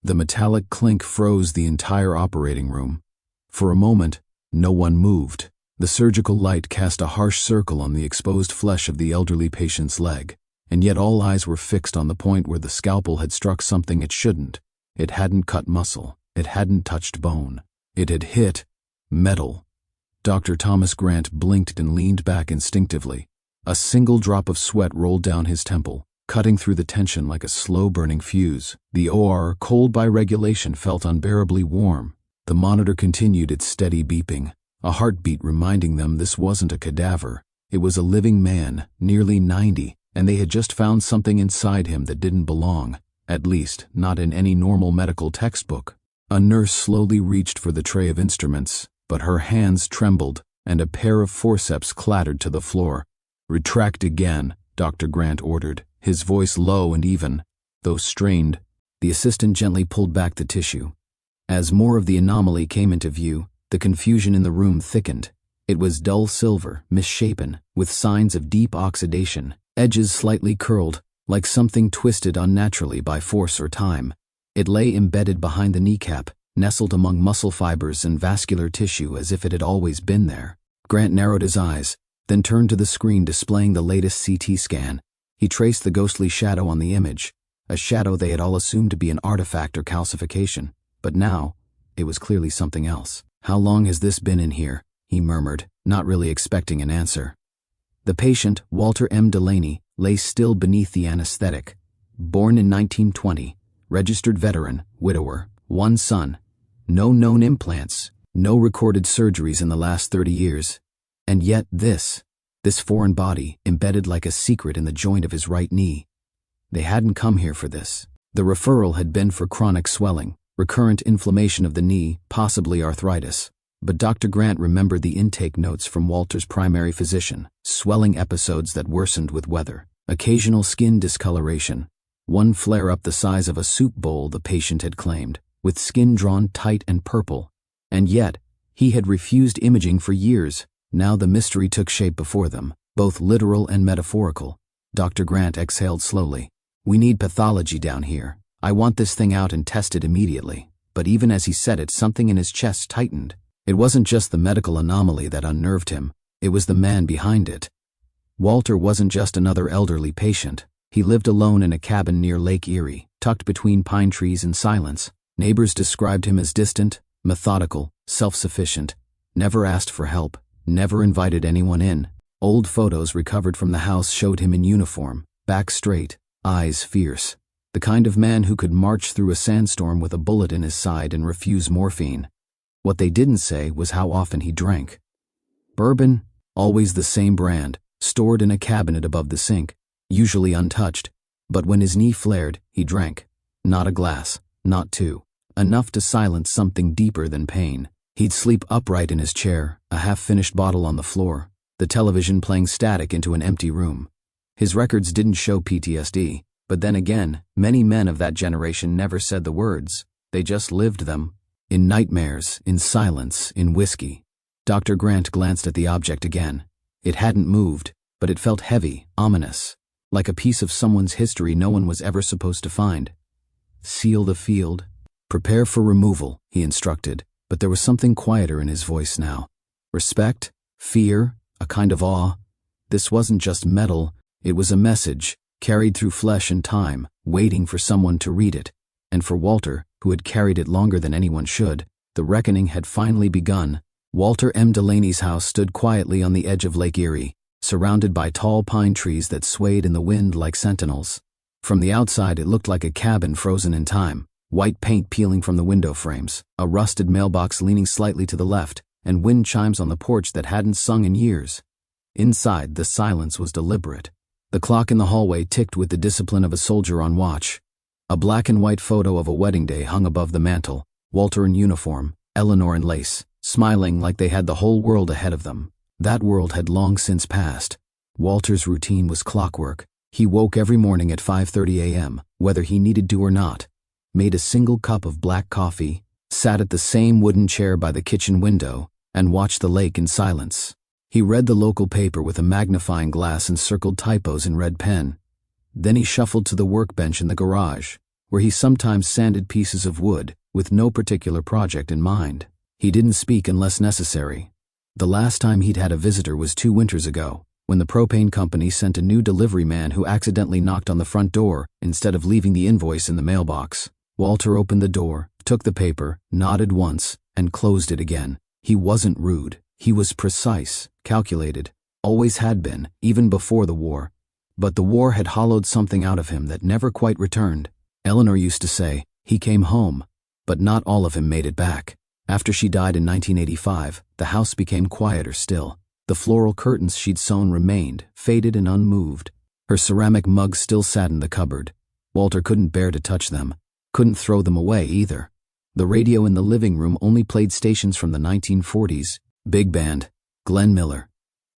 The metallic clink froze the entire operating room. For a moment, no one moved. The surgical light cast a harsh circle on the exposed flesh of the elderly patient's leg, and yet all eyes were fixed on the point where the scalpel had struck something it shouldn't. It hadn't cut muscle. It hadn't touched bone. It had hit metal. Dr. Thomas Grant blinked and leaned back instinctively. A single drop of sweat rolled down his temple, cutting through the tension like a slow-burning fuse. The OR, cold by regulation, felt unbearably warm. The monitor continued its steady beeping, a heartbeat reminding them this wasn't a cadaver. It was a living man, nearly 90, and they had just found something inside him that didn't belong, at least not in any normal medical textbook. A nurse slowly reached for the tray of instruments, but her hands trembled, and a pair of forceps clattered to the floor. "Retract again," Dr. Grant ordered, his voice low and even, though strained. The assistant gently pulled back the tissue. As more of the anomaly came into view, the confusion in the room thickened. It was dull silver, misshapen, with signs of deep oxidation, edges slightly curled, like something twisted unnaturally by force or time. It lay embedded behind the kneecap, nestled among muscle fibers and vascular tissue as if it had always been there. Grant narrowed his eyes, then turned to the screen displaying the latest CT scan. He traced the ghostly shadow on the image, a shadow they had all assumed to be an artifact or calcification. But now, it was clearly something else. "How long has this been in here?" he murmured, not really expecting an answer. The patient, Walter M. Delaney, lay still beneath the anesthetic. Born in 1920, registered veteran, widower, one son, no known implants, no recorded surgeries in the last 30 years. And yet this foreign body, embedded like a secret in the joint of his right knee. They hadn't come here for this. The referral had been for chronic swelling, recurrent inflammation of the knee, possibly arthritis. But Dr. Grant remembered the intake notes from Walter's primary physician: swelling episodes that worsened with weather, occasional skin discoloration, one flare-up the size of a soup bowl, the patient had claimed, with skin drawn tight and purple. And yet, he had refused imaging for years. Now the mystery took shape before them, both literal and metaphorical. Dr. Grant exhaled slowly. "We need pathology down here. I want this thing out and tested immediately." But even as he said it, something in his chest tightened. It wasn't just the medical anomaly that unnerved him, it was the man behind it. Walter wasn't just another elderly patient. He lived alone in a cabin near Lake Erie, tucked between pine trees in silence. Neighbors described him as distant, methodical, self-sufficient, never asked for help, never invited anyone in. Old photos recovered from the house showed him in uniform, back straight, eyes fierce. The kind of man who could march through a sandstorm with a bullet in his side and refuse morphine. What they didn't say was how often he drank. Bourbon, always the same brand, stored in a cabinet above the sink, usually untouched. But when his knee flared, he drank. Not a glass, not two. Enough to silence something deeper than pain. He'd sleep upright in his chair, a half-finished bottle on the floor, the television playing static into an empty room. His records didn't show PTSD, but then again, many men of that generation never said the words. They just lived them. In nightmares, in silence, in whiskey. Dr. Grant glanced at the object again. It hadn't moved, but it felt heavy, ominous, like a piece of someone's history no one was ever supposed to find. "Seal the field. Prepare for removal," he instructed. But there was something quieter in his voice now. Respect, fear, a kind of awe. This wasn't just metal, it was a message, carried through flesh and time, waiting for someone to read it. And for Walter, who had carried it longer than anyone should, the reckoning had finally begun. Walter M. Delaney's house stood quietly on the edge of Lake Erie, surrounded by tall pine trees that swayed in the wind like sentinels. From the outside it looked like a cabin frozen in time. White paint peeling from the window frames, a rusted mailbox leaning slightly to the left, and wind chimes on the porch that hadn't sung in years. Inside, the silence was deliberate. The clock in the hallway ticked with the discipline of a soldier on watch. A black and white photo of a wedding day hung above the mantel, Walter in uniform, Eleanor in lace, smiling like they had the whole world ahead of them. That world had long since passed. Walter's routine was clockwork. He woke every morning at 5:30 a.m., whether he needed to or not. Made a single cup of black coffee, sat at the same wooden chair by the kitchen window, and watched the lake in silence. He read the local paper with a magnifying glass and circled typos in red pen. Then he shuffled to the workbench in the garage, where he sometimes sanded pieces of wood, with no particular project in mind. He didn't speak unless necessary. The last time he'd had a visitor was 2 winters ago, when the propane company sent a new delivery man who accidentally knocked on the front door instead of leaving the invoice in the mailbox. Walter opened the door, took the paper, nodded once, and closed it again. He wasn't rude. He was precise, calculated, always had been, even before the war. But the war had hollowed something out of him that never quite returned. Eleanor used to say, he came home, but not all of him made it back. After she died in 1985, the house became quieter still. The floral curtains she'd sewn remained, faded and unmoved. Her ceramic mugs still sat in the cupboard. Walter couldn't bear to touch them, couldn't throw them away either. The radio in the living room only played stations from the 1940s, big band, Glenn Miller.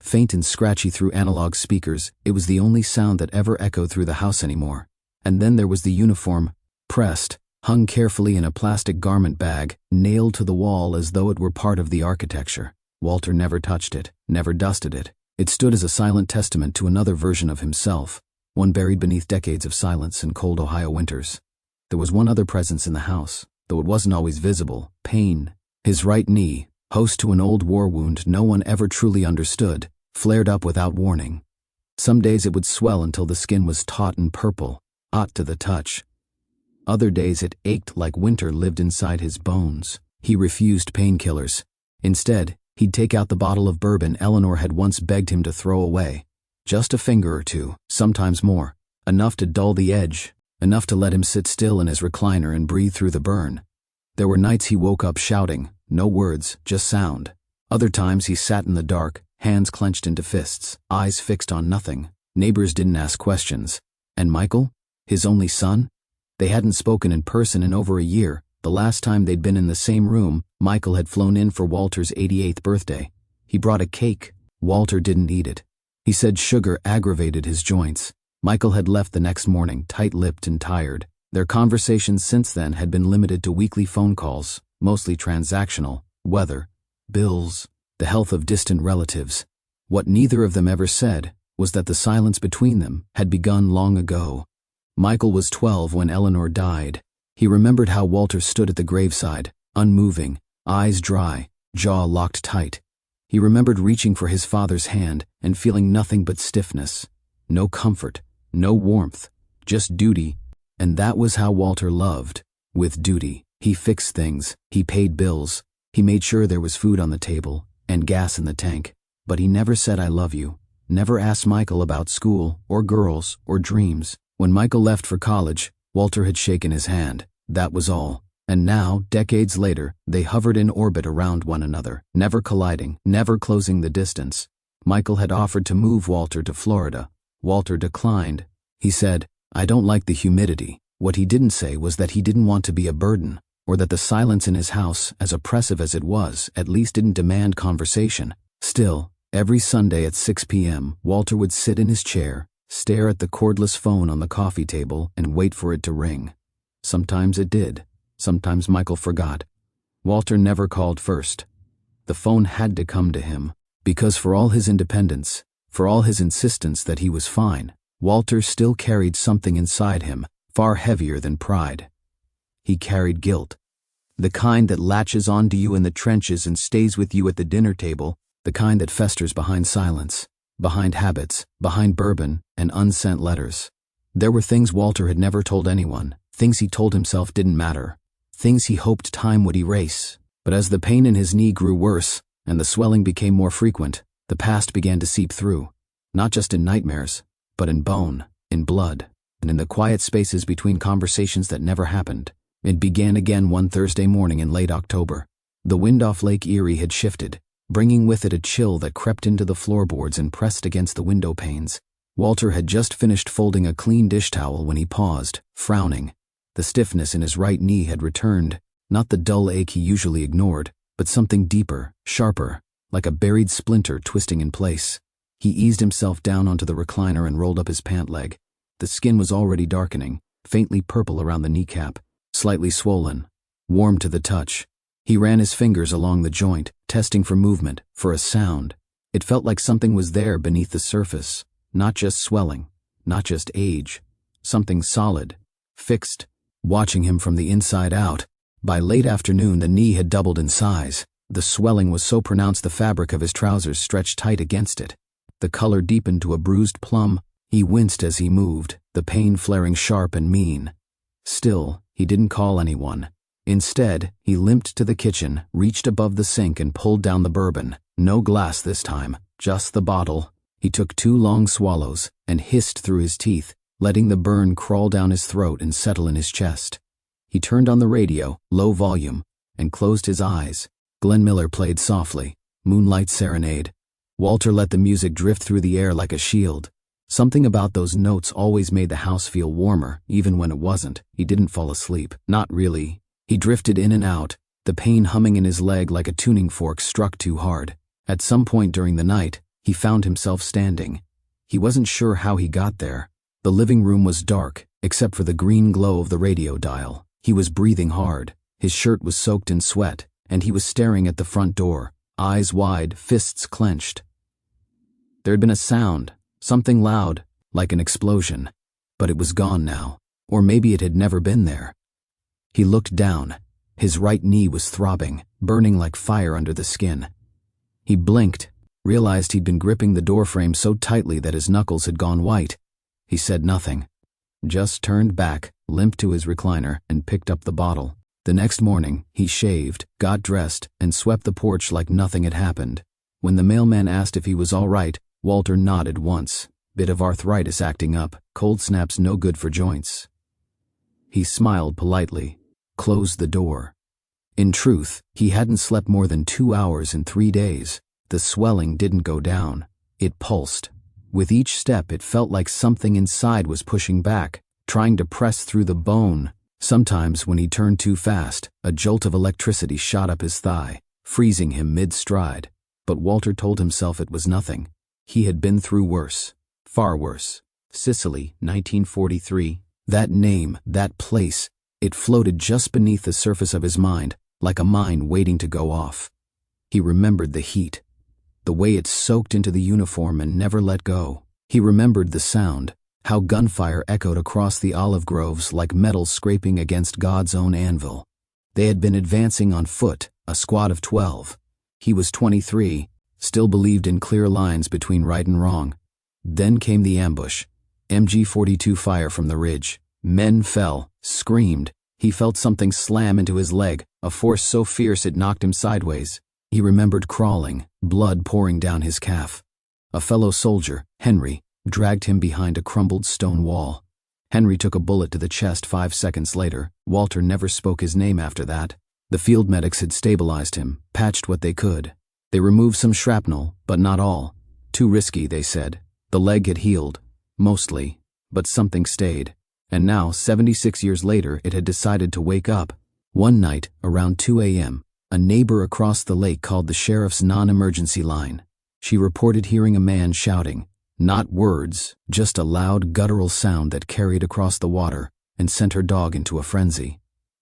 Faint and scratchy through analog speakers, it was the only sound that ever echoed through the house anymore. And then there was the uniform, pressed, hung carefully in a plastic garment bag, nailed to the wall as though it were part of the architecture. Walter never touched it, never dusted it. It stood as a silent testament to another version of himself, one buried beneath decades of silence and cold Ohio winters. There was one other presence in the house, though it wasn't always visible: pain. His right knee, host to an old war wound no one ever truly understood, flared up without warning. Some days it would swell until the skin was taut and purple, hot to the touch. Other days it ached like winter lived inside his bones. He refused painkillers. Instead, he'd take out the bottle of bourbon Eleanor had once begged him to throw away. Just a finger or two, sometimes more. Enough to dull the edge, enough to let him sit still in his recliner and breathe through the burn. There were nights he woke up shouting, no words, just sound. Other times he sat in the dark, hands clenched into fists, eyes fixed on nothing. Neighbors didn't ask questions. And Michael? His only son? They hadn't spoken in person in over a year. The last time they'd been in the same room, Michael had flown in for Walter's 88th birthday. He brought a cake. Walter didn't eat it. He said sugar aggravated his joints. Michael had left the next morning, tight-lipped and tired. Their conversations since then had been limited to weekly phone calls, mostly transactional, weather, bills, the health of distant relatives. What neither of them ever said was that the silence between them had begun long ago. Michael was 12 when Eleanor died. He remembered how Walter stood at the graveside, unmoving, eyes dry, jaw locked tight. He remembered reaching for his father's hand and feeling nothing but stiffness. No comfort, no warmth, just duty. And that was how Walter loved, with duty. He fixed things, he paid bills, he made sure there was food on the table and gas in the tank. But he never said I love you, never asked Michael about school or girls or dreams. When Michael left for college, Walter had shaken his hand. That was all. And now, decades later, they hovered in orbit around one another, never colliding, never closing the distance. Michael had offered to move Walter to Florida. Walter declined. He said, I don't like the humidity. What he didn't say was that he didn't want to be a burden, or that the silence in his house, as oppressive as it was, at least didn't demand conversation. Still, every Sunday at 6 p.m., Walter would sit in his chair, stare at the cordless phone on the coffee table, and wait for it to ring. Sometimes it did. Sometimes Michael forgot. Walter never called first. The phone had to come to him, because for all his independence, for all his insistence that he was fine, Walter still carried something inside him, far heavier than pride. He carried guilt. The kind that latches onto you in the trenches and stays with you at the dinner table, the kind that festers behind silence, behind habits, behind bourbon, and unsent letters. There were things Walter had never told anyone, things he told himself didn't matter, things he hoped time would erase. But as the pain in his knee grew worse, and the swelling became more frequent, the past began to seep through, not just in nightmares, but in bone, in blood, and in the quiet spaces between conversations that never happened. It began again one Thursday morning in late October. The wind off Lake Erie had shifted, bringing with it a chill that crept into the floorboards and pressed against the window panes. Walter had just finished folding a clean dish towel when he paused, frowning. The stiffness in his right knee had returned, not the dull ache he usually ignored, but something deeper, sharper, like a buried splinter twisting in place. He eased himself down onto the recliner and rolled up his pant leg. The skin was already darkening, faintly purple around the kneecap, slightly swollen, warm to the touch. He ran his fingers along the joint, testing for movement, for a sound. It felt like something was there beneath the surface, not just swelling, not just age, something solid, fixed, watching him from the inside out. By late afternoon, the knee had doubled in size. The swelling was so pronounced the fabric of his trousers stretched tight against it. The color deepened to a bruised plum. He winced as he moved, the pain flaring sharp and mean. Still, he didn't call anyone. Instead, he limped to the kitchen, reached above the sink and pulled down the bourbon. No glass this time, just the bottle. He took 2 long swallows and hissed through his teeth, letting the burn crawl down his throat and settle in his chest. He turned on the radio, low volume, and closed his eyes. Glenn Miller played softly, Moonlight Serenade. Walter let the music drift through the air like a shield. Something about those notes always made the house feel warmer, even when it wasn't. He didn't fall asleep. Not really. He drifted in and out, the pain humming in his leg like a tuning fork struck too hard. At some point during the night, he found himself standing. He wasn't sure how he got there. The living room was dark, except for the green glow of the radio dial. He was breathing hard. His shirt was soaked in sweat, and he was staring at the front door, eyes wide, fists clenched. There had been a sound, something loud, like an explosion, but it was gone now, or maybe it had never been there. He looked down. His right knee was throbbing, burning like fire under the skin. He blinked, realized he'd been gripping the doorframe so tightly that his knuckles had gone white. He said nothing, just turned back, limped to his recliner, and picked up the bottle. The next morning, he shaved, got dressed, and swept the porch like nothing had happened. When the mailman asked if he was all right, Walter nodded once. Bit of arthritis acting up, cold snaps no good for joints. He smiled politely, closed the door. In truth, he hadn't slept more than 2 hours in 3 days. The swelling didn't go down. It pulsed. With each step, it felt like something inside was pushing back, trying to press through the bone. Sometimes, when he turned too fast, a jolt of electricity shot up his thigh, freezing him mid-stride. But Walter told himself it was nothing. He had been through worse. Far worse. Sicily, 1943. That name, that place, it floated just beneath the surface of his mind, like a mine waiting to go off. He remembered the heat, the way it soaked into the uniform and never let go. He remembered the sound, how gunfire echoed across the olive groves like metal scraping against God's own anvil. They had been advancing on foot, a squad of 12. He was 23, still believed in clear lines between right and wrong. Then came the ambush. MG-42 fire from the ridge. Men fell, screamed. He felt something slam into his leg, a force so fierce it knocked him sideways. He remembered crawling, blood pouring down his calf. A fellow soldier, Henry, dragged him behind a crumbled stone wall. Henry took a bullet to the chest 5 seconds later. Walter never spoke his name after that. The field medics had stabilized him, patched what they could. They removed some shrapnel, but not all. Too risky, they said. The leg had healed, mostly, but something stayed. And now, 76 years later, it had decided to wake up. One night, around 2 a.m., a neighbor across the lake called the sheriff's non-emergency line. She reported hearing a man shouting, not words, just a loud, guttural sound that carried across the water and sent her dog into a frenzy.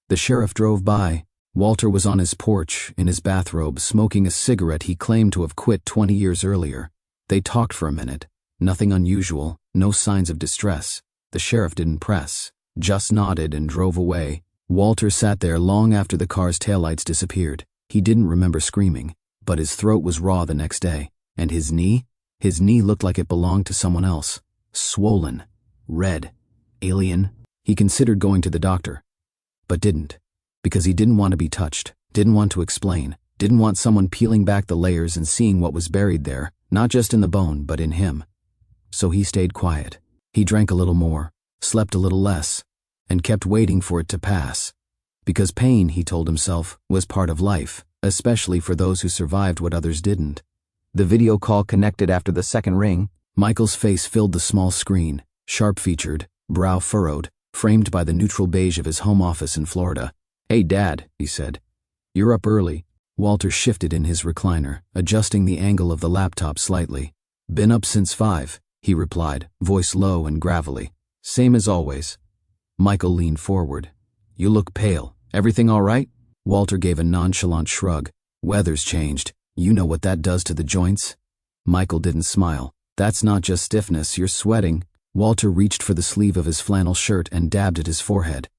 The sheriff drove by. Walter was on his porch, in his bathrobe, smoking a cigarette he claimed to have quit 20 years earlier. They talked for a minute. Nothing unusual, no signs of distress. The sheriff didn't press, just nodded and drove away. Walter sat there long after the car's taillights disappeared. He didn't remember screaming, but his throat was raw the next day. And his knee? His knee looked like it belonged to someone else. Swollen, red, alien. He considered going to the doctor, but didn't, because he didn't want to be touched, didn't want to explain, didn't want someone peeling back the layers and seeing what was buried there, not just in the bone, but in him. So he stayed quiet. He drank a little more, slept a little less, and kept waiting for it to pass. Because pain, he told himself, was part of life, especially for those who survived what others didn't. The video call connected after the second ring. Michael's face filled the small screen, sharp-featured, brow furrowed, framed by the neutral beige of his home office in Florida. "Hey, Dad," he said. "You're up early." Walter shifted in his recliner, adjusting the angle of the laptop slightly. "Been up since 5, he replied, voice low and gravelly. "Same as always." Michael leaned forward. "You look pale. Everything all right?" Walter gave a nonchalant shrug. "Weather's changed. You know what that does to the joints." Michael didn't smile. "That's not just stiffness, you're sweating." Walter reached for the sleeve of his flannel shirt and dabbed at his forehead.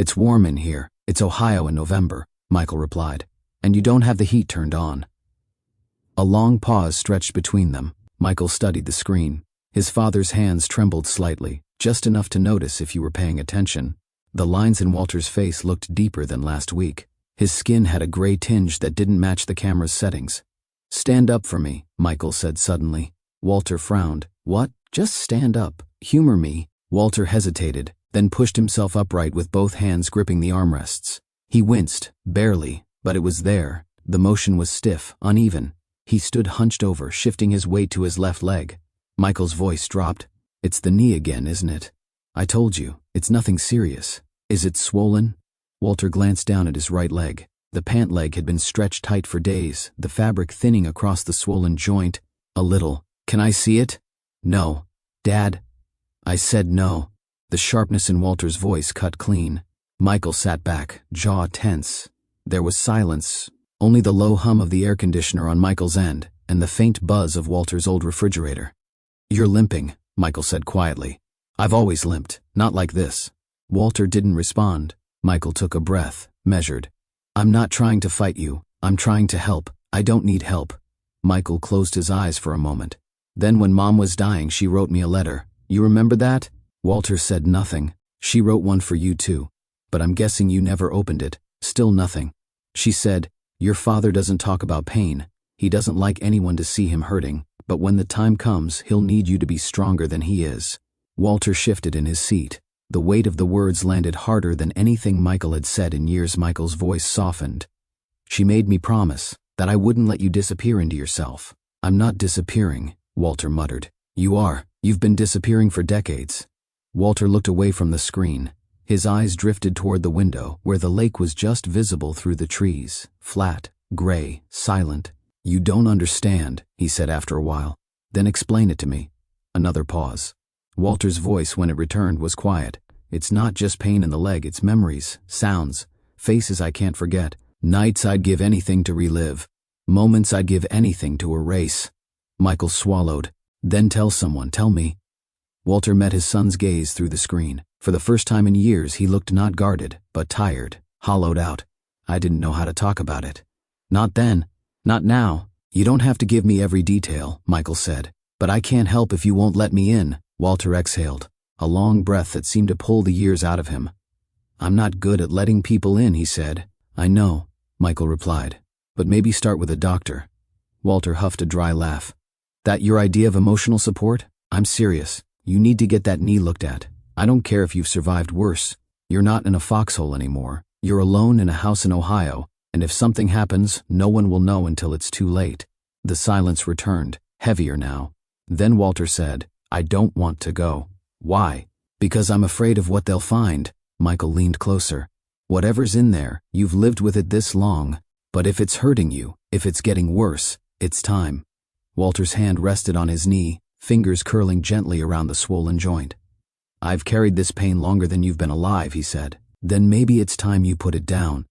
It's warm in here. It's Ohio in November, Michael replied. And you don't have the heat turned on. A long pause stretched between them. Michael studied the screen. His father's hands trembled slightly, just enough to notice if you were paying attention. The lines in Walter's face looked deeper than last week. His skin had a gray tinge that didn't match the camera's settings. Stand up for me, Michael said suddenly. Walter frowned. What? Just stand up. Humor me. Walter hesitated, then pushed himself upright with both hands gripping the armrests. He winced, barely, but it was there. The motion was stiff, uneven. He stood hunched over, shifting his weight to his left leg. Michael's voice dropped. It's the knee again, isn't it? I told you, it's nothing serious. Is it swollen? Walter glanced down at his right leg. The pant leg had been stretched tight for days, the fabric thinning across the swollen joint. A little. Can I see it? No. Dad? I said no. The sharpness in Walter's voice cut clean. Michael sat back, jaw tense. There was silence, only the low hum of the air conditioner on Michael's end and the faint buzz of Walter's old refrigerator. You're limping, Michael said quietly. I've always limped, not like this. Walter didn't respond. Michael took a breath, measured. I'm not trying to fight you. I'm trying to help. I don't need help. Michael closed his eyes for a moment. Then when Mom was dying, she wrote me a letter. You remember that? Walter said nothing. She wrote one for you too. But I'm guessing you never opened it. Still nothing. She said, your father doesn't talk about pain. He doesn't like anyone to see him hurting. But when the time comes, he'll need you to be stronger than he is. Walter shifted in his seat. The weight of the words landed harder than anything Michael had said in years. Michael's voice softened. She made me promise that I wouldn't let you disappear into yourself. I'm not disappearing, Walter muttered. You are. You've been disappearing for decades. Walter looked away from the screen. His eyes drifted toward the window, where the lake was just visible through the trees, flat, gray, silent. You don't understand, he said after a while. Then explain it to me. Another pause. Walter's voice, when it returned, was quiet. It's not just pain in the leg, it's memories, sounds, faces I can't forget, nights I'd give anything to relive, moments I'd give anything to erase. Michael swallowed. Then tell someone, tell me. Walter met his son's gaze through the screen. For the first time in years, he looked not guarded, but tired, hollowed out. I didn't know how to talk about it. Not then. Not now. You don't have to give me every detail, Michael said. But I can't help if you won't let me in. Walter exhaled, a long breath that seemed to pull the years out of him. I'm not good at letting people in, he said. I know, Michael replied. But maybe start with a doctor. Walter huffed a dry laugh. That your idea of emotional support? I'm serious. You need to get that knee looked at. I don't care if you've survived worse. You're not in a foxhole anymore. You're alone in a house in Ohio, and if something happens, no one will know until it's too late. The silence returned, heavier now. Then Walter said, I don't want to go. Why? Because I'm afraid of what they'll find. Michael leaned closer. Whatever's in there, you've lived with it this long. But if it's hurting you, if it's getting worse, it's time. Walter's hand rested on his knee, fingers curling gently around the swollen joint. I've carried this pain longer than you've been alive, he said. Then maybe it's time you put it down.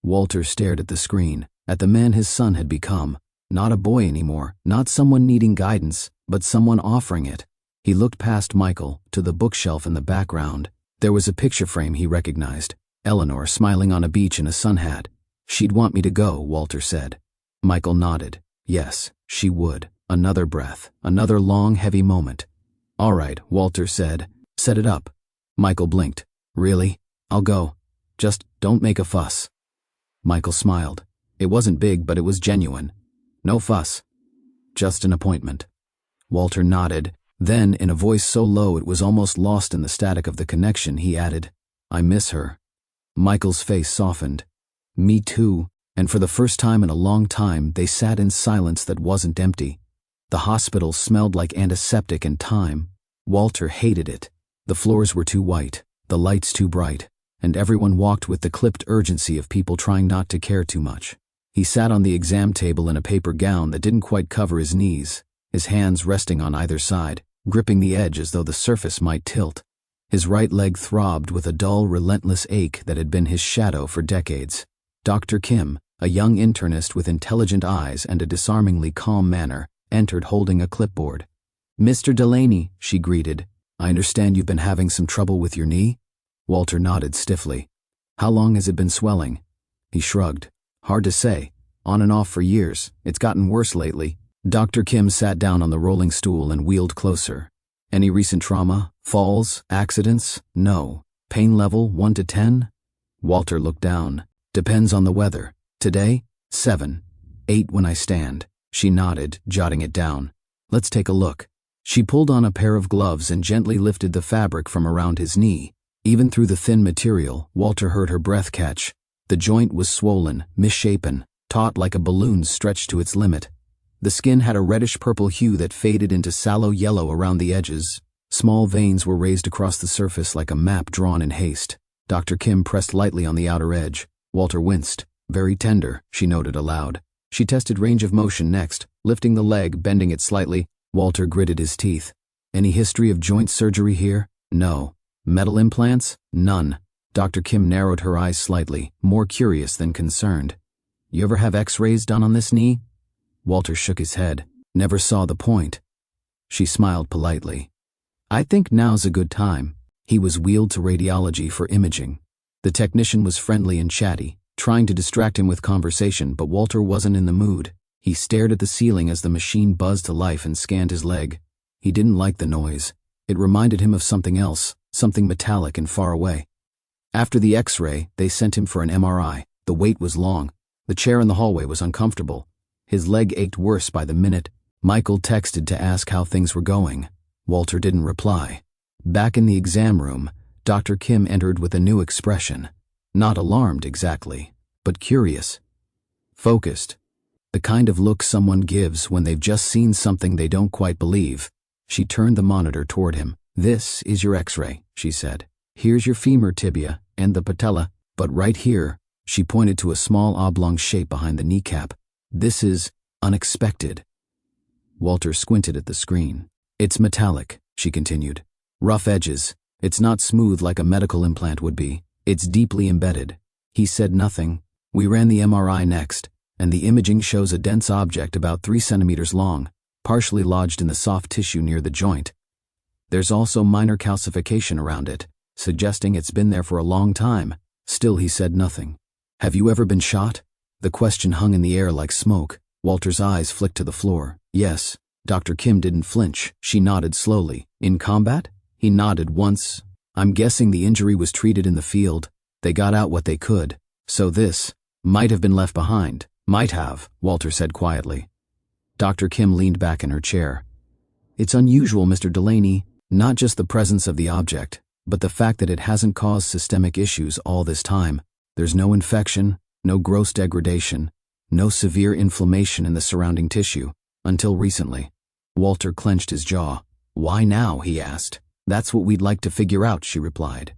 Walter stared at the screen, at the man his son had become. Not a boy anymore, not someone needing guidance, but someone offering it. He looked past Michael, to the bookshelf in the background. There was a picture frame he recognized. Eleanor smiling on a beach in a sun hat. She'd want me to go, Walter said. Michael nodded. Yes, she would. Another breath, another long, heavy moment. All right, Walter said. Set it up. Michael blinked. Really? I'll go. Just don't make a fuss. Michael smiled. It wasn't big, but it was genuine. No fuss. Just an appointment. Walter nodded. Then, in a voice so low it was almost lost in the static of the connection, he added, I miss her. Michael's face softened. Me too. And for the first time in a long time, they sat in silence that wasn't empty. The hospital smelled like antiseptic and time. Walter hated it. The floors were too white, the lights too bright, and everyone walked with the clipped urgency of people trying not to care too much. He sat on the exam table in a paper gown that didn't quite cover his knees, his hands resting on either side, gripping the edge as though the surface might tilt. His right leg throbbed with a dull, relentless ache that had been his shadow for decades. Dr. Kim, a young internist with intelligent eyes and a disarmingly calm manner, entered holding a clipboard. Mr. Delaney, she greeted. I understand you've been having some trouble with your knee? Walter nodded stiffly. How long has it been swelling? He shrugged. Hard to say. On and off for years. It's gotten worse lately. Dr. Kim sat down on the rolling stool and wheeled closer. Any recent trauma? Falls? Accidents? No. Pain level 1 to 10? Walter looked down. Depends on the weather. Today? 7. 8 when I stand. She nodded, jotting it down. Let's take a look. She pulled on a pair of gloves and gently lifted the fabric from around his knee. Even through the thin material, Walter heard her breath catch. The joint was swollen, misshapen, taut like a balloon stretched to its limit. The skin had a reddish-purple hue that faded into sallow yellow around the edges. Small veins were raised across the surface like a map drawn in haste. Dr. Kim pressed lightly on the outer edge. Walter winced. Very tender, she noted aloud. She tested range of motion next, lifting the leg, bending it slightly. Walter gritted his teeth. Any history of joint surgery here? No. Metal implants? None. Dr. Kim narrowed her eyes slightly, more curious than concerned. You ever have x-rays done on this knee? Walter shook his head. Never saw the point. She smiled politely. I think now's a good time. He was wheeled to radiology for imaging. The technician was friendly and chatty, trying to distract him with conversation, but Walter wasn't in the mood. He stared at the ceiling as the machine buzzed to life and scanned his leg. He didn't like the noise. It reminded him of something else, something metallic and far away. After the x-ray, they sent him for an MRI. The wait was long. The chair in the hallway was uncomfortable. His leg ached worse by the minute. Michael texted to ask how things were going. Walter didn't reply. Back in the exam room, Dr. Kim entered with a new expression. Not alarmed exactly, but curious. Focused. The kind of look someone gives when they've just seen something they don't quite believe. She turned the monitor toward him. This is your x-ray, she said. Here's your femur tibia and the patella, but right here, she pointed to a small oblong shape behind the kneecap. This is unexpected. Walter squinted at the screen. It's metallic, she continued. Rough edges. It's not smooth like a medical implant would be. It's deeply embedded. He said nothing. We ran the MRI next, and the imaging shows a dense object about 3 centimeters long, partially lodged in the soft tissue near the joint. There's also minor calcification around it, suggesting it's been there for a long time. Still, he said nothing. Have you ever been shot? The question hung in the air like smoke. Walter's eyes flicked to the floor. Yes. Dr. Kim didn't flinch. She nodded slowly. In combat? He nodded once. I'm guessing the injury was treated in the field. They got out what they could. So this might have been left behind. Might have, Walter said quietly. Dr. Kim leaned back in her chair. It's unusual, Mr. Delaney. Not just the presence of the object, but the fact that it hasn't caused systemic issues all this time. There's no infection, no gross degradation, no severe inflammation in the surrounding tissue, until recently. Walter clenched his jaw. Why now, he asked. That's what we'd like to figure out, she replied.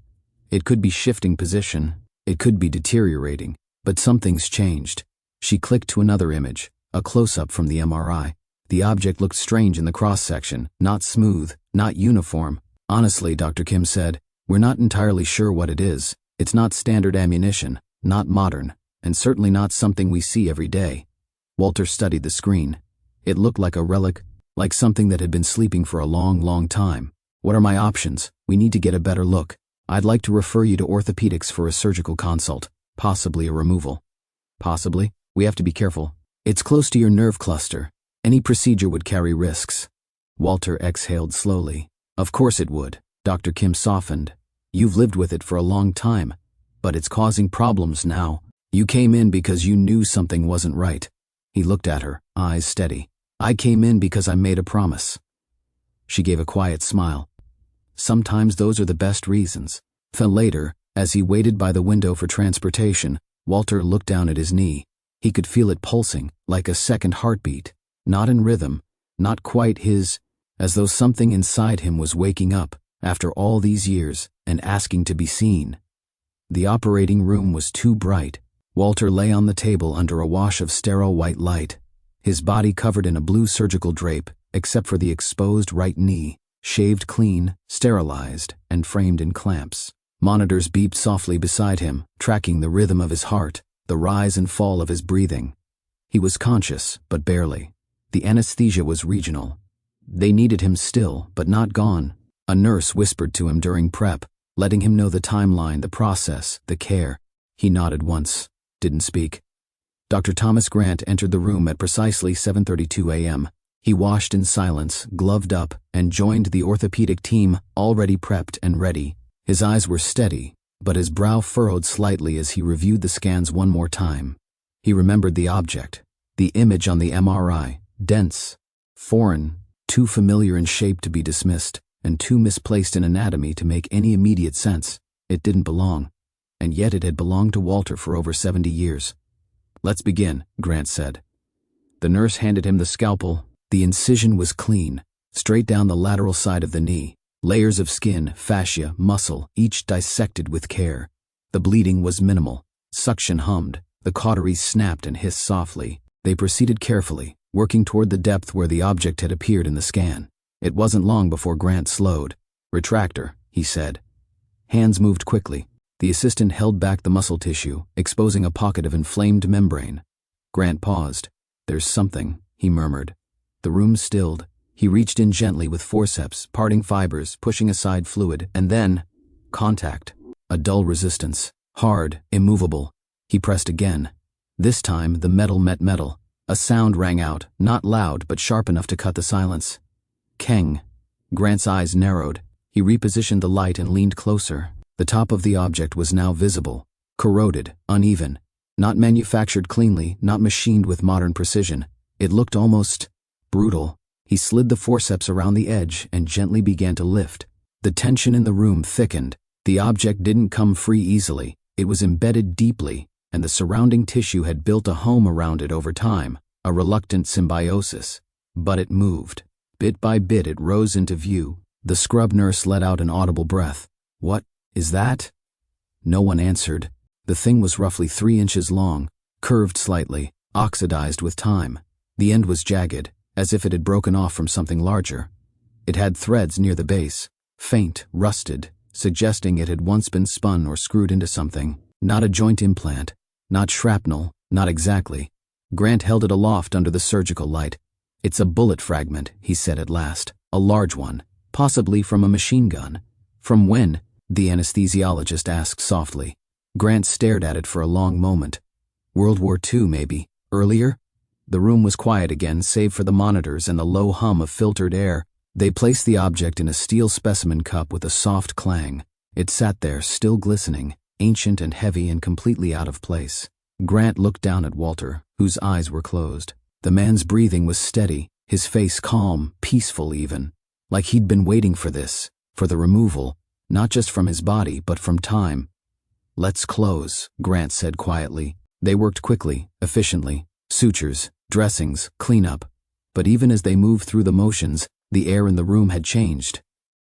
It could be shifting position, it could be deteriorating, but something's changed. She clicked to another image, a close-up from the MRI. The object looked strange in the cross-section, not smooth, not uniform. Honestly, Dr. Kim said, we're not entirely sure what it is. It's not standard ammunition, not modern, and certainly not something we see every day. Walter studied the screen. It looked like a relic, like something that had been sleeping for a long, long time. What are my options? We need to get a better look. I'd like to refer you to orthopedics for a surgical consult, possibly a removal. Possibly? We have to be careful. It's close to your nerve cluster. Any procedure would carry risks. Walter exhaled slowly. Of course it would. Dr. Kim softened. You've lived with it for a long time, but it's causing problems now. You came in because you knew something wasn't right. He looked at her, eyes steady. I came in because I made a promise. She gave a quiet smile. Sometimes those are the best reasons. Then later, as he waited by the window for transportation, Walter looked down at his knee. He could feel it pulsing, like a second heartbeat. Not in rhythm, not quite his, as though something inside him was waking up, after all these years, and asking to be seen. The operating room was too bright. Walter lay on the table under a wash of sterile white light, his body covered in a blue surgical drape, except for the exposed right knee, shaved clean, sterilized, and framed in clamps. Monitors beeped softly beside him, tracking the rhythm of his heart, the rise and fall of his breathing. He was conscious, but barely. The anesthesia was regional. They needed him still, but not gone. A nurse whispered to him during prep, letting him know the timeline, the process, the care. He nodded once, didn't speak. Dr. Thomas Grant entered the room at precisely 7:32 a.m. He washed in silence, gloved up, and joined the orthopedic team, already prepped and ready. His eyes were steady, but his brow furrowed slightly as he reviewed the scans one more time. He remembered the object, the image on the MRI, dense, foreign, too familiar in shape to be dismissed, and too misplaced in anatomy to make any immediate sense. It didn't belong, and yet it had belonged to Walter for over 70 years. "Let's begin," Grant said. The nurse handed him the scalpel. The incision was clean, straight down the lateral side of the knee. Layers of skin, fascia, muscle, each dissected with care. The bleeding was minimal. Suction hummed. The cauteries snapped and hissed softly. They proceeded carefully, working toward the depth where the object had appeared in the scan. It wasn't long before Grant slowed. "Retractor," he said. Hands moved quickly. The assistant held back the muscle tissue, exposing a pocket of inflamed membrane. Grant paused. "There's something," he murmured. The room stilled. He reached in gently with forceps, parting fibers, pushing aside fluid, and then contact. A dull resistance. Hard, immovable. He pressed again. This time, the metal met metal. A sound rang out, not loud but sharp enough to cut the silence. Keng. Grant's eyes narrowed. He repositioned the light and leaned closer. The top of the object was now visible. Corroded, uneven. Not manufactured cleanly, not machined with modern precision. It looked almost brutal. He slid the forceps around the edge and gently began to lift. The tension in the room thickened. The object didn't come free easily. It was embedded deeply, and the surrounding tissue had built a home around it over time, a reluctant symbiosis. But it moved. Bit by bit it rose into view. The scrub nurse let out an audible breath. "What is that?" No one answered. The thing was roughly 3 inches long, curved slightly, oxidized with time. The end was jagged, as if it had broken off from something larger. It had threads near the base, faint, rusted, suggesting it had once been spun or screwed into something. Not a joint implant, not shrapnel, not exactly. Grant held it aloft under the surgical light. "It's a bullet fragment," he said at last. "A large one, possibly from a machine gun." "From when?" the anesthesiologist asked softly. Grant stared at it for a long moment. "World War II, maybe. Earlier?" The room was quiet again, save for the monitors and the low hum of filtered air. They placed the object in a steel specimen cup with a soft clang. It sat there, still glistening, ancient and heavy and completely out of place. Grant looked down at Walter, whose eyes were closed. The man's breathing was steady, his face calm, peaceful even. Like he'd been waiting for this, for the removal, not just from his body, but from time. "Let's close," Grant said quietly. They worked quickly, efficiently. Sutures, dressings, cleanup. But even as they moved through the motions, the air in the room had changed.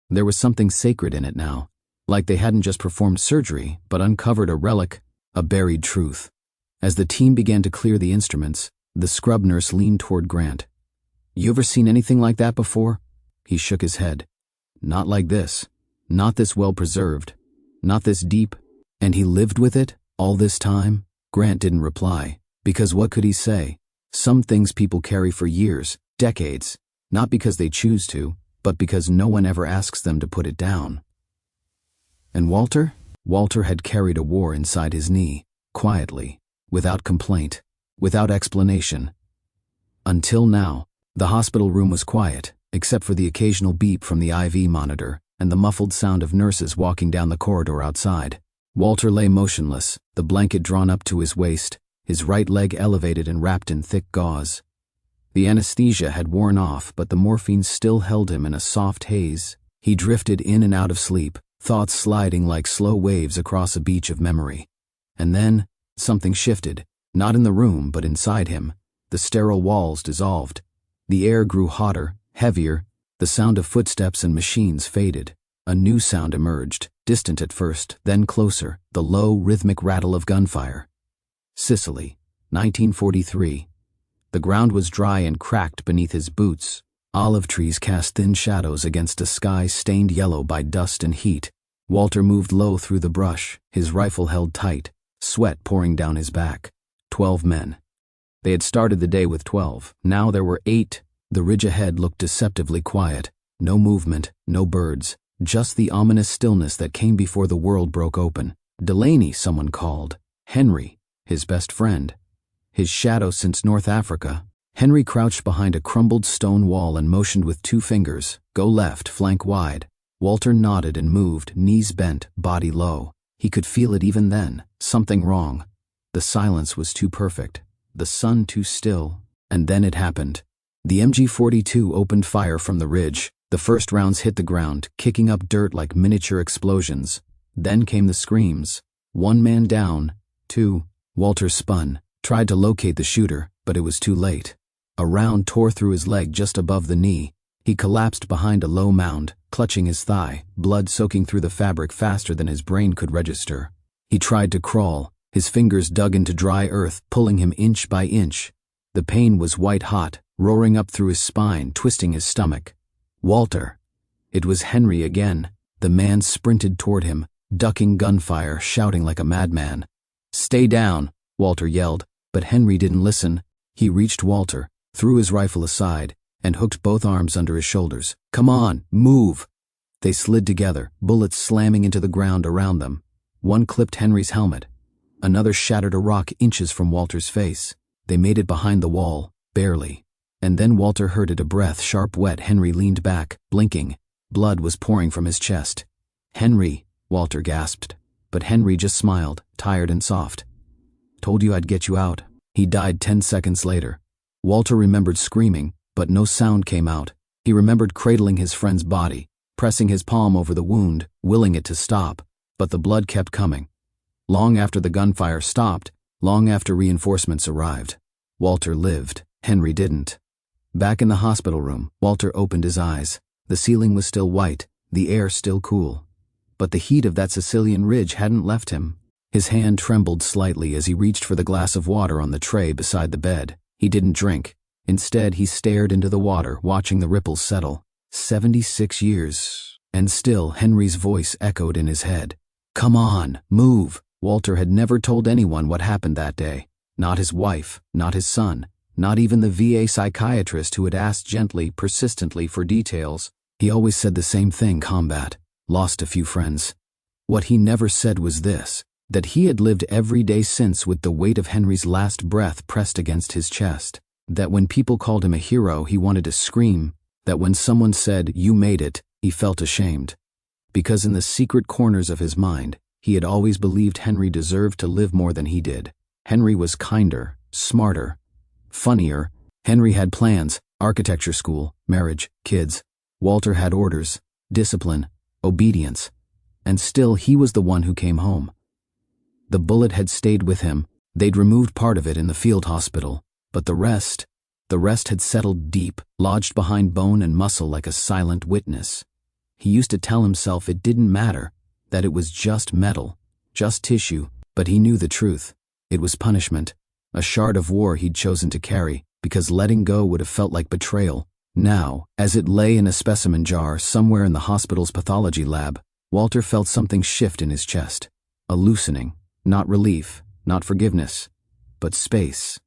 There was something sacred in it now, like they hadn't just performed surgery, but uncovered a relic, a buried truth. As the team began to clear the instruments, the scrub nurse leaned toward Grant. "You ever seen anything like that before?" He shook his head. "Not like this. Not this well preserved. Not this deep." "And he lived with it, all this time?" Grant didn't reply, because what could he say? Some things people carry for years, decades, not because they choose to, but because no one ever asks them to put it down. And Walter? Walter had carried a war inside his knee, quietly, without complaint, without explanation. Until now, the hospital room was quiet, except for the occasional beep from the IV monitor and the muffled sound of nurses walking down the corridor outside. Walter lay motionless, the blanket drawn up to his waist, his right leg elevated and wrapped in thick gauze. The anesthesia had worn off, but the morphine still held him in a soft haze. He drifted in and out of sleep, thoughts sliding like slow waves across a beach of memory. And then, something shifted, not in the room, but inside him. The sterile walls dissolved. The air grew hotter, heavier. The sound of footsteps and machines faded. A new sound emerged, distant at first, then closer, the low, rhythmic rattle of gunfire. Sicily, 1943. The ground was dry and cracked beneath his boots. Olive trees cast thin shadows against a sky stained yellow by dust and heat. Walter moved low through the brush, his rifle held tight, sweat pouring down his back. 12 men. They had started the day with 12. Now there were 8. The ridge ahead looked deceptively quiet. No movement, no birds, just the ominous stillness that came before the world broke open. "Delaney," someone called. Henry, his best friend. His shadow since North Africa. Henry crouched behind a crumbled stone wall and motioned with 2 fingers, "Go left, flank wide." Walter nodded and moved, knees bent, body low. He could feel it even then, something wrong. The silence was too perfect, the sun too still. And then it happened. The MG-42 opened fire from the ridge. The first rounds hit the ground, kicking up dirt like miniature explosions. Then came the screams. 1 man down, 2. Walter spun, tried to locate the shooter, but it was too late. A round tore through his leg just above the knee. He collapsed behind a low mound, clutching his thigh, blood soaking through the fabric faster than his brain could register. He tried to crawl. His fingers dug into dry earth, pulling him inch by inch. The pain was white-hot, roaring up through his spine, twisting his stomach. Walter. It was Henry again. The man sprinted toward him, ducking gunfire, shouting like a madman. "Stay down," Walter yelled, but Henry didn't listen. He reached Walter, threw his rifle aside, and hooked both arms under his shoulders. "Come on, move!" They slid together, bullets slamming into the ground around them. One clipped Henry's helmet. Another shattered a rock inches from Walter's face. They made it behind the wall, barely. And then Walter heard it, a breath, sharp, wet. Henry leaned back, blinking. Blood was pouring from his chest. "Henry," Walter gasped. But Henry just smiled, tired and soft. "Told you I'd get you out." He died 10 seconds later. Walter remembered screaming, but no sound came out. He remembered cradling his friend's body, pressing his palm over the wound, willing it to stop, but the blood kept coming. Long after the gunfire stopped, long after reinforcements arrived. Walter lived. Henry didn't. Back in the hospital room, Walter opened his eyes. The ceiling was still white, the air still cool. But the heat of that Sicilian ridge hadn't left him. His hand trembled slightly as he reached for the glass of water on the tray beside the bed. He didn't drink. Instead, he stared into the water, watching the ripples settle. 76 years. And still, Henry's voice echoed in his head. "Come on, move." Walter had never told anyone what happened that day. Not his wife, not his son, not even the VA psychiatrist who had asked gently, persistently for details. He always said the same thing: combat. Lost a few friends. What he never said was this: that he had lived every day since with the weight of Henry's last breath pressed against his chest. That when people called him a hero, he wanted to scream. That when someone said, "You made it," he felt ashamed. Because in the secret corners of his mind, he had always believed Henry deserved to live more than he did. Henry was kinder, smarter, funnier. Henry had plans: architecture school, marriage, kids. Walter had orders, discipline, obedience. And still he was the one who came home. The bullet had stayed with him. They'd removed part of it in the field hospital. But the rest had settled deep, lodged behind bone and muscle like a silent witness. He used to tell himself it didn't matter, that it was just metal, just tissue, but he knew the truth. It was punishment, a shard of war he'd chosen to carry, because letting go would have felt like betrayal. Now, as it lay in a specimen jar somewhere in the hospital's pathology lab, Walter felt something shift in his chest. A loosening, not relief, not forgiveness, but space.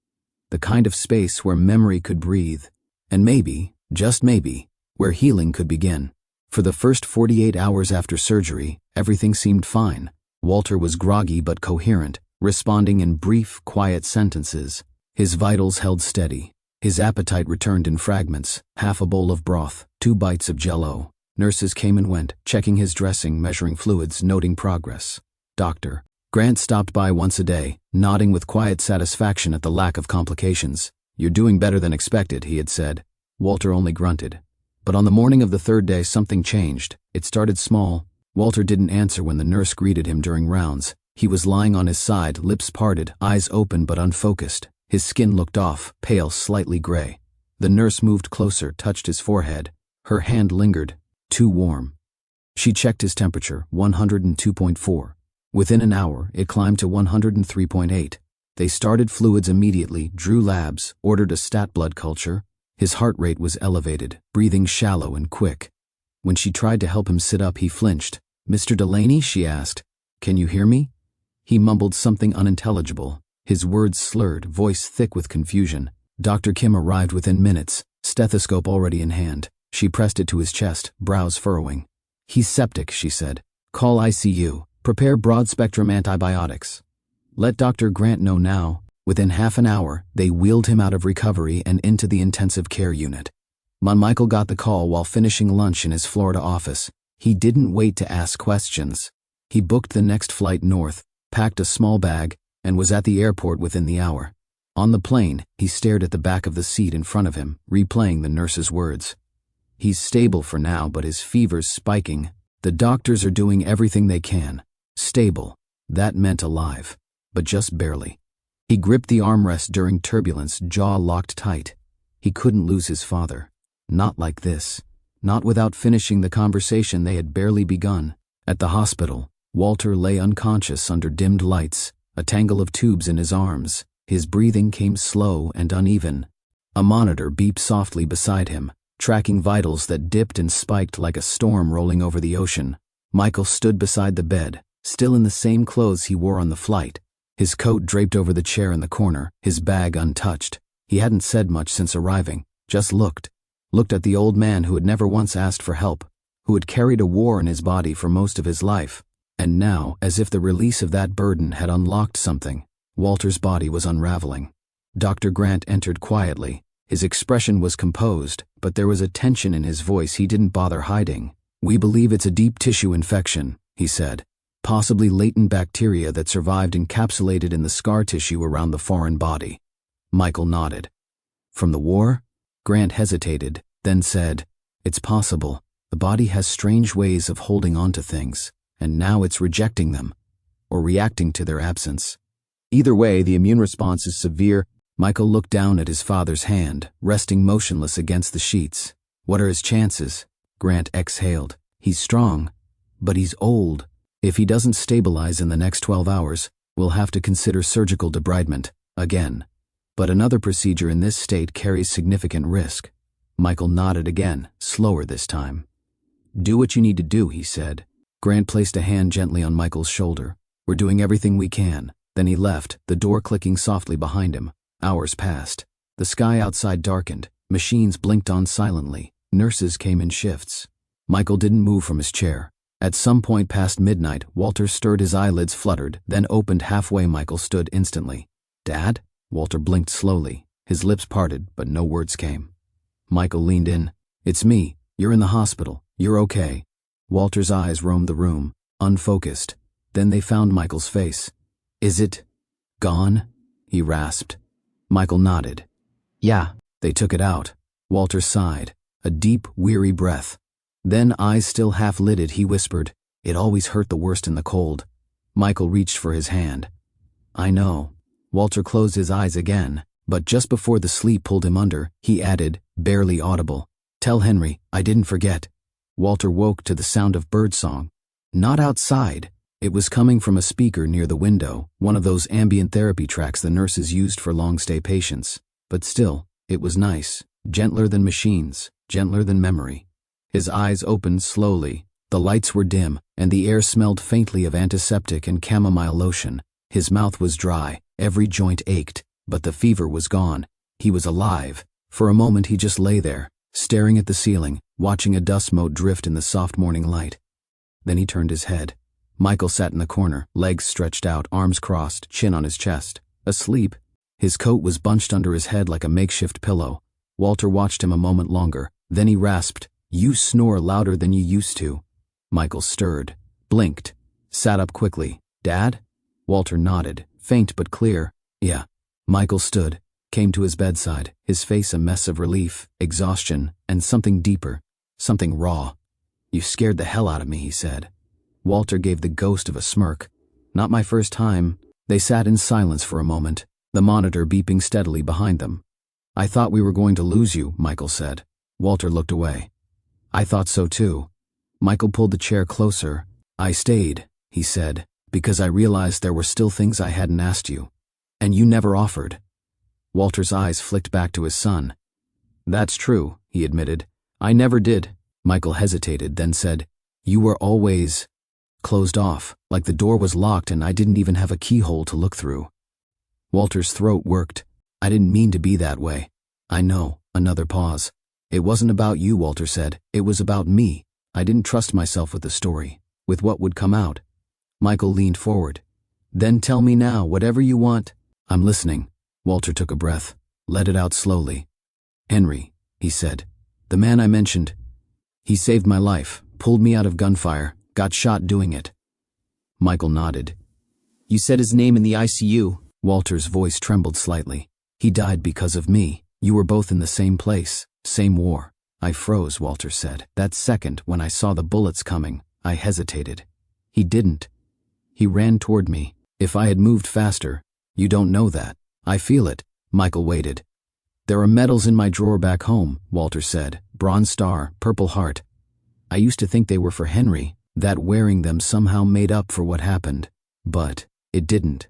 The kind of space where memory could breathe, and maybe, just maybe, where healing could begin. For the first 48 hours after surgery, everything seemed fine. Walter was groggy but coherent, responding in brief, quiet sentences. His vitals held steady. His appetite returned in fragments: half a bowl of broth, 2 bites of Jell-O. Nurses came and went, checking his dressing, measuring fluids, noting progress. Dr. Grant stopped by once a day, nodding with quiet satisfaction at the lack of complications. "You're doing better than expected," he had said. Walter only grunted. But on the morning of the 3rd day, something changed. It started small. Walter didn't answer when the nurse greeted him during rounds. He was lying on his side, lips parted, eyes open but unfocused. His skin looked off, pale, slightly gray. The nurse moved closer, touched his forehead. Her hand lingered. Too warm. She checked his temperature, 102.4. Within an hour, it climbed to 103.8. They started fluids immediately, drew labs, ordered a stat blood culture. His heart rate was elevated, breathing shallow and quick. When she tried to help him sit up, he flinched. "Mr. Delaney?" she asked. "Can you hear me?" He mumbled something unintelligible, his words slurred, voice thick with confusion. Dr. Kim arrived within minutes, stethoscope already in hand. She pressed it to his chest, brows furrowing. "He's septic," she said. "Call ICU. Prepare broad-spectrum antibiotics." Let Dr. Grant know now. Within half an hour, they wheeled him out of recovery and into the intensive care unit. Michael got the call while finishing lunch in his Florida office. He didn't wait to ask questions. He booked the next flight north, packed a small bag, and was at the airport within the hour. On the plane, he stared at the back of the seat in front of him, replaying the nurse's words. He's stable for now, but his fever's spiking. The doctors are doing everything they can. Stable. That meant alive. But just barely. He gripped the armrest during turbulence, jaw locked tight. He couldn't lose his father. Not like this. Not without finishing the conversation they had barely begun. At the hospital, Walter lay unconscious under dimmed lights, a tangle of tubes in his arms. His breathing came slow and uneven. A monitor beeped softly beside him, tracking vitals that dipped and spiked like a storm rolling over the ocean. Michael stood beside the bed, still in the same clothes he wore on the flight, his coat draped over the chair in the corner, his bag untouched. He hadn't said much since arriving, just looked at the old man who had never once asked for help, who had carried a war in his body for most of his life. And now, as if the release of that burden had unlocked something, Walter's body was unraveling. Dr. Grant entered quietly. His expression was composed, but there was a tension in his voice he didn't bother hiding. "We believe it's a deep tissue infection," he said. "Possibly latent bacteria that survived encapsulated in the scar tissue around the foreign body." Michael nodded. "From the war?" Grant hesitated, then said, "It's possible. The body has strange ways of holding on to things, and now it's rejecting them, or reacting to their absence. Either way, the immune response is severe." Michael looked down at his father's hand, resting motionless against the sheets. "What are his chances?" Grant exhaled. "He's strong, but he's old. If he doesn't stabilize in the next 12 hours, we'll have to consider surgical debridement, again. But another procedure in this state carries significant risk." Michael nodded again, slower this time. "Do what you need to do," he said. Grant placed a hand gently on Michael's shoulder. "We're doing everything we can." Then he left, the door clicking softly behind him. Hours passed. The sky outside darkened. Machines blinked on silently. Nurses came in shifts. Michael didn't move from his chair. At some point past midnight, Walter stirred, his eyelids fluttered, then opened halfway. Michael stood instantly. "Dad?" Walter blinked slowly. His lips parted, but no words came. Michael leaned in. "It's me. You're in the hospital. You're okay." Walter's eyes roamed the room, unfocused. Then they found Michael's face. "Is it gone?" he rasped. Michael nodded. "Yeah, they took it out." Walter sighed, a deep, weary breath. Then, eyes still half-lidded, he whispered, "It always hurt the worst in the cold." Michael reached for his hand. "I know." Walter closed his eyes again, but just before the sleep pulled him under, he added, barely audible, "Tell Henry, I didn't forget." Walter woke to the sound of birdsong. Not outside. It was coming from a speaker near the window, one of those ambient therapy tracks the nurses used for long-stay patients. But still, it was nice, gentler than machines, gentler than memory. His eyes opened slowly. The lights were dim, and the air smelled faintly of antiseptic and chamomile lotion. His mouth was dry, every joint ached, but the fever was gone. He was alive. For a moment he just lay there, staring at the ceiling, watching a dust mote drift in the soft morning light. Then he turned his head. Michael sat in the corner, legs stretched out, arms crossed, chin on his chest. Asleep. His coat was bunched under his head like a makeshift pillow. Walter watched him a moment longer. Then he rasped, "You snore louder than you used to." Michael stirred, blinked, sat up quickly. "Dad?" Walter nodded, faint but clear. "Yeah." Michael stood, came to his bedside, his face a mess of relief, exhaustion, and something deeper, something raw. "You scared the hell out of me," he said. Walter gave the ghost of a smirk. "Not my first time." They sat in silence for a moment, the monitor beeping steadily behind them. "I thought we were going to lose you," Michael said. Walter looked away. "I thought so too." Michael pulled the chair closer. "I stayed," he said, "because I realized there were still things I hadn't asked you. And you never offered." Walter's eyes flicked back to his son. "That's true," he admitted. "I never did." Michael hesitated, then said, "You were always closed off, like the door was locked and I didn't even have a keyhole to look through." Walter's throat worked. "I didn't mean to be that way." "I know." Another pause. "It wasn't about you," Walter said. "It was about me. I didn't trust myself with the story, with what would come out." Michael leaned forward. Then tell me now, whatever you want. I'm listening. Walter took a breath, let it out slowly. Henry, he said. The man I mentioned. He saved my life, pulled me out of gunfire, got shot doing it. Michael nodded. You said his name in the ICU. Walter's voice trembled slightly. He died because of me. You were both in the same place, same war. I froze, Walter said. That second, when I saw the bullets coming, I hesitated. He didn't. He ran toward me. If I had moved faster, you don't know that. I feel it. Michael waited. There are medals in my drawer back home, Walter said. Bronze Star, Purple Heart. I used to think they were for Henry, that wearing them somehow made up for what happened. But it didn't.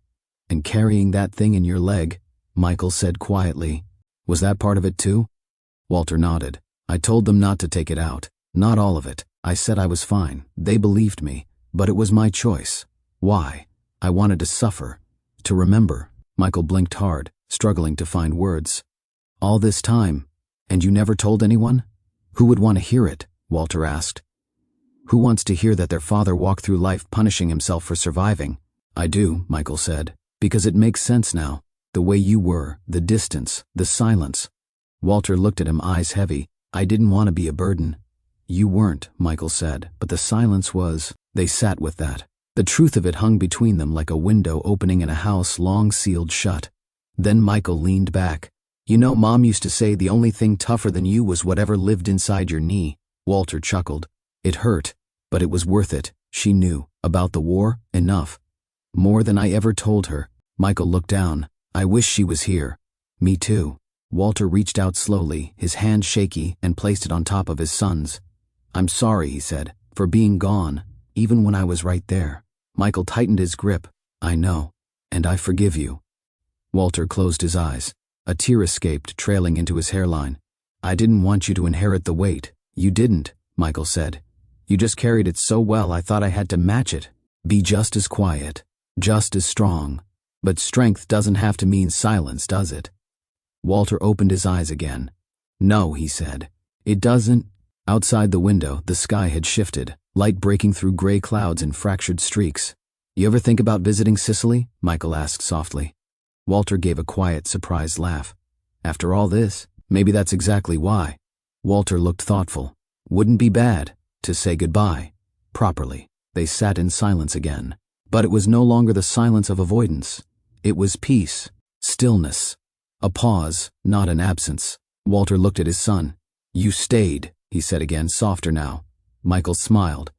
And carrying that thing in your leg, Michael said quietly, was that part of it too? Walter nodded. I told them not to take it out. Not all of it. I said I was fine. They believed me. But it was my choice. Why? I wanted to suffer. To remember. Michael blinked hard, struggling to find words. All this time, and you never told anyone? Who would want to hear it? Walter asked. Who wants to hear that their father walked through life punishing himself for surviving? I do, Michael said, because it makes sense now. The way you were, the distance, the silence. Walter looked at him, eyes heavy. I didn't want to be a burden. You weren't, Michael said, but the silence was. They sat with that. The truth of it hung between them like a window opening in a house long sealed shut. Then Michael leaned back. You know, Mom used to say the only thing tougher than you was whatever lived inside your knee. Walter chuckled. It hurt, but it was worth it. She knew. About the war, enough. More than I ever told her. Michael looked down. I wish she was here. Me too. Walter reached out slowly, his hand shaky, and placed it on top of his son's. I'm sorry, he said, for being gone, even when I was right there. Michael tightened his grip. I know, and I forgive you. Walter closed his eyes. A tear escaped, trailing into his hairline. I didn't want you to inherit the weight. You didn't, Michael said. You just carried it so well I thought I had to match it. Be just as quiet, just as strong. But strength doesn't have to mean silence, does it? Walter opened his eyes again. No, he said. It doesn't. Outside the window, the sky had shifted, light breaking through gray clouds in fractured streaks. You ever think about visiting Sicily? Michael asked softly. Walter gave a quiet, surprised laugh. After all this, maybe that's exactly why. Walter looked thoughtful. Wouldn't be bad to say goodbye. Properly. They sat in silence again. But it was no longer the silence of avoidance. It was peace, stillness. A pause, not an absence. Walter looked at his son. You stayed, he said again, softer now. Michael smiled.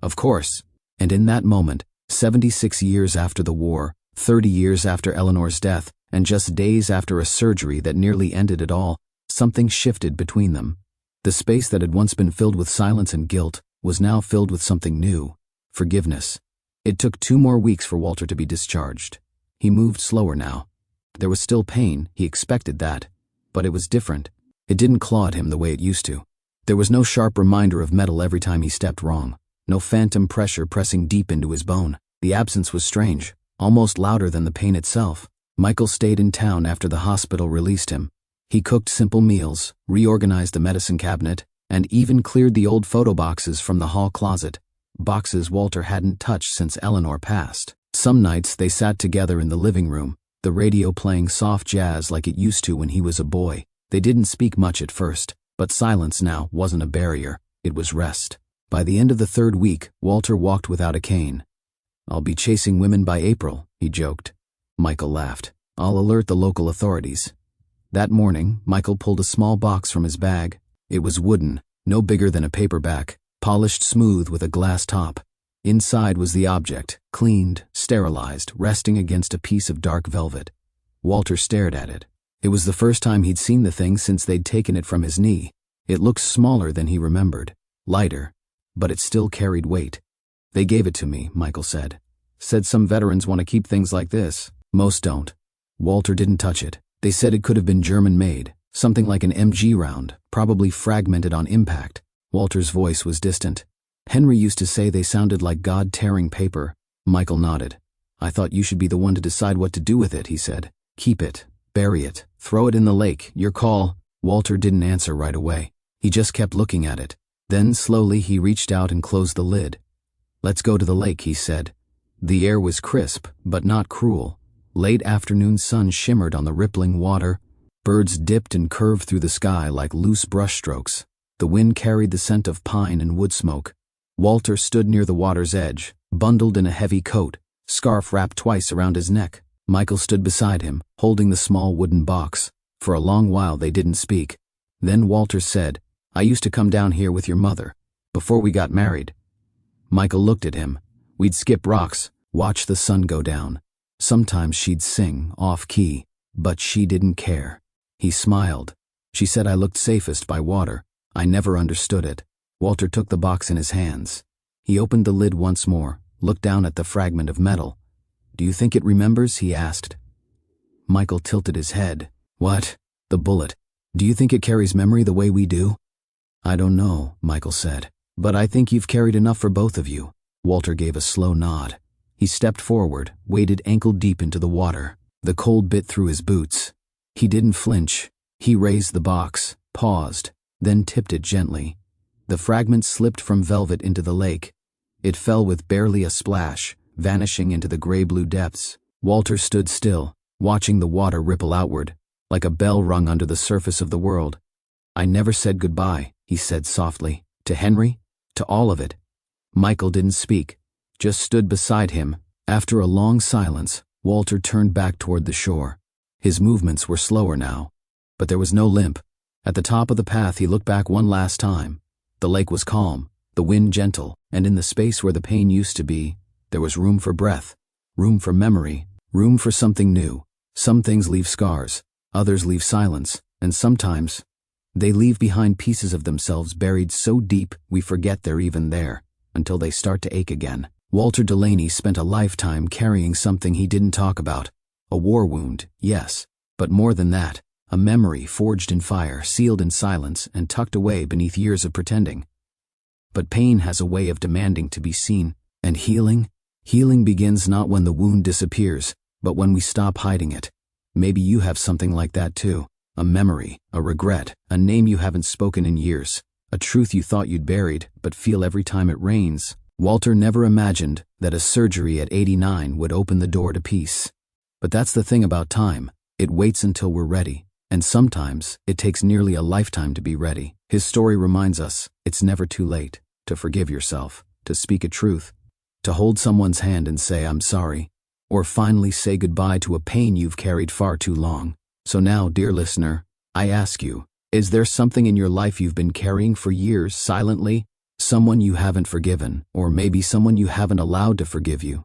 Of course. And in that moment, 76 years after the war, 30 years after Eleanor's death, and just days after a surgery that nearly ended it all, something shifted between them. The space that had once been filled with silence and guilt was now filled with something new, forgiveness. It took 2 more weeks for Walter to be discharged. He moved slower now. There was still pain, he expected that, but it was different. It didn't claw at him the way it used to. There was no sharp reminder of metal every time he stepped wrong, no phantom pressure pressing deep into his bone. The absence was strange, almost louder than the pain itself. Michael stayed in town after the hospital released him. He cooked simple meals, reorganized the medicine cabinet, and even cleared the old photo boxes from the hall closet, boxes Walter hadn't touched since Eleanor passed. Some nights they sat together in the living room, the radio playing soft jazz like it used to when he was a boy. They didn't speak much at first, but silence now wasn't a barrier, it was rest. By the end of the 3rd week, Walter walked without a cane. I'll be chasing women by April, he joked. Michael laughed. I'll alert the local authorities. That morning, Michael pulled a small box from his bag. It was wooden, no bigger than a paperback, polished smooth with a glass top. Inside was the object, cleaned, sterilized, resting against a piece of dark velvet. Walter stared at it. It was the first time he'd seen the thing since they'd taken it from his knee. It looked smaller than he remembered, lighter, but it still carried weight. They gave it to me, Michael said. Said some veterans want to keep things like this. Most don't. Walter didn't touch it. They said it could have been German-made, something like an MG round, probably fragmented on impact. Walter's voice was distant. Henry used to say they sounded like God tearing paper. Michael nodded. I thought you should be the one to decide what to do with it, he said. Keep it, bury it, throw it in the lake, your call. Walter didn't answer right away. He just kept looking at it. Then slowly he reached out and closed the lid. Let's go to the lake, he said. The air was crisp, but not cruel. Late afternoon sun shimmered on the rippling water. Birds dipped and curved through the sky like loose brushstrokes. The wind carried the scent of pine and wood smoke. Walter stood near the water's edge, bundled in a heavy coat, scarf wrapped twice around his neck. Michael stood beside him, holding the small wooden box. For a long while they didn't speak. Then Walter said, "I used to come down here with your mother, before we got married." Michael looked at him. "We'd skip rocks, watch the sun go down. Sometimes she'd sing, off-key, but she didn't care." He smiled. "She said I looked safest by water. I never understood it." Walter took the box in his hands. He opened the lid once more, looked down at the fragment of metal. "Do you think it remembers?" he asked. Michael tilted his head. "What? The bullet. Do you think it carries memory the way we do?" "I don't know," Michael said. "But I think you've carried enough for both of you." Walter gave a slow nod. He stepped forward, waded ankle-deep into the water. The cold bit through his boots. He didn't flinch. He raised the box, paused, then tipped it gently. The fragment slipped from velvet into the lake. It fell with barely a splash, vanishing into the gray-blue depths. Walter stood still, watching the water ripple outward, like a bell rung under the surface of the world. "I never said goodbye," he said softly. "To Henry? To all of it." Michael didn't speak, just stood beside him. After a long silence, Walter turned back toward the shore. His movements were slower now, but there was no limp. At the top of the path he looked back one last time. The lake was calm, the wind gentle, and in the space where the pain used to be, there was room for breath, room for memory, room for something new. Some things leave scars, others leave silence, and sometimes they leave behind pieces of themselves buried so deep we forget they're even there, until they start to ache again. Walter Delaney spent a lifetime carrying something he didn't talk about. A war wound, yes, but more than that, a memory forged in fire, sealed in silence, and tucked away beneath years of pretending. But pain has a way of demanding to be seen, and healing begins not when the wound disappears, but when we stop hiding it. Maybe you have something like that too. A memory, a regret, a name you haven't spoken in years, a truth you thought you'd buried, but feel every time it rains. Walter never imagined that a surgery at 89 would open the door to peace. But that's the thing about time. It waits until we're ready, and sometimes it takes nearly a lifetime to be ready. His story reminds us it's never too late to forgive yourself, to speak a truth, to hold someone's hand and say, "I'm sorry," or finally say goodbye to a pain you've carried far too long. So now, dear listener, I ask you, is there something in your life you've been carrying for years silently? Someone you haven't forgiven, or maybe someone you haven't allowed to forgive you?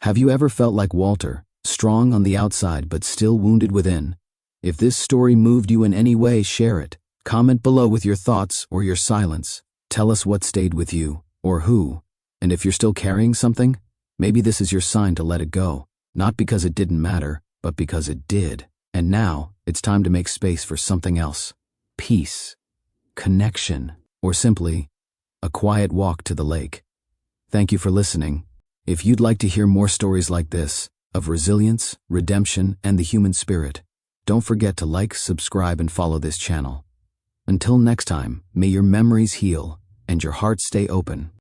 Have you ever felt like Walter, strong on the outside but still wounded within? If this story moved you in any way, share it. Comment below with your thoughts or your silence. Tell us what stayed with you, or who. And if you're still carrying something, maybe this is your sign to let it go. Not because it didn't matter, but because it did. And now, it's time to make space for something else. Peace, connection, or simply, a quiet walk to the lake. Thank you for listening. If you'd like to hear more stories like this, of resilience, redemption, and the human spirit, don't forget to like, subscribe, and follow this channel. Until next time, may your memories heal and your heart stay open.